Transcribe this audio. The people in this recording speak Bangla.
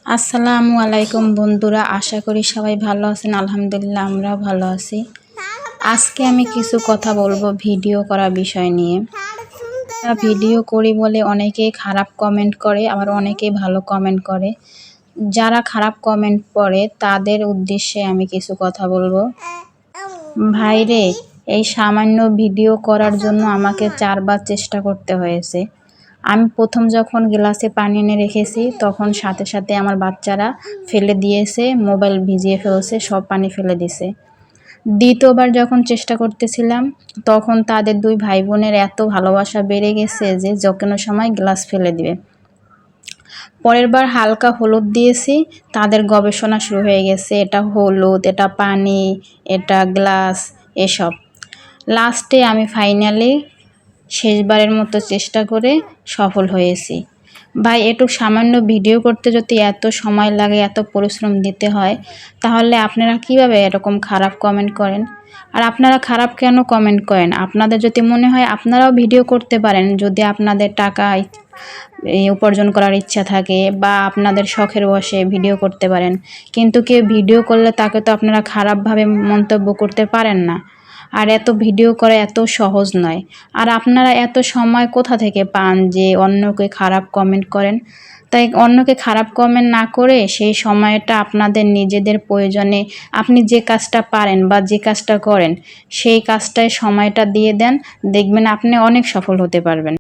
আসসালামু আলাইকুম বন্ধুরা, আশা করি সবাই ভালো আছেন। আলহামদুলিল্লাহ আমরাও ভালো আছি। আজকে আমি কিছু কথা বলবো ভিডিও করা বিষয় নিয়ে। ভিডিও করি বলে অনেকেই খারাপ কমেন্ট করে, আবার অনেকেই ভালো কমেন্ট করে। যারা খারাপ কমেন্ট করে তাদের উদ্দেশ্যে আমি কিছু কথা বলবো। ভাইরে, এই সামান্য ভিডিও করার জন্য আমাকে 4 বার চেষ্টা করতে হয়েছে। আমি প্রথম যখন গ্লাসে পানি এনে রেখেছি তখন সাথে সাথে আমার বাচ্চারা ফেলে দিয়েছে, মোবাইল ভিজিয়ে ফেলছে, সব পানি ফেলে দিছে। দ্বিতীয়বার যখন চেষ্টা করতেছিলাম তখন তাদের 2 ভাই বোনের এত ভালোবাসা বেড়ে গেছে যে কোনো সময় গ্লাস ফেলে দিবে। পরের বার হালকা হলুদ দিয়েছি, তাদের গবেষণা শুরু হয়ে গেছে, এটা হলুদ, এটা পানি, এটা গ্লাস, এসব। লাস্টে আমি ফাইনালি শেষবারের মতো চেষ্টা করে সফল হয়েছি। ভাই, একটু সামান্য ভিডিও করতে যদি এত সময় লাগে, এত পরিশ্রম দিতে হয়, তাহলে আপনারা কিভাবে এরকম খারাপ কমেন্ট করেন? আর আপনারা খারাপ কেন কমেন্ট করেন? আপনাদের যদি মনে হয় আপনারাও ভিডিও করতে পারেন, যদি আপনাদের টাকা উপার্জন করার ইচ্ছা থাকে বা আপনাদের শখের বশে ভিডিও করতে পারেন, কিন্তু কেউ ভিডিও করলে তাকে তো আপনারা খারাপভাবে মন্তব্য করতে পারেন না। আর এত ভিডিও করা এত সহজ নয়। আর আপনারা এত সময় কোথা থেকে পান যে অন্যকে খারাপ কমেন্ট করেন? তাই অন্যকে খারাপ কমেন্ট না করে সেই সময়টা আপনাদের নিজেদের প্রয়োজনে আপনি যে কাজটা পারেন বা যে কাজটা করেন সেই কাজটায় সময়টা দিয়ে দেন, দেখবেন আপনি অনেক সফল হতে পারবেন।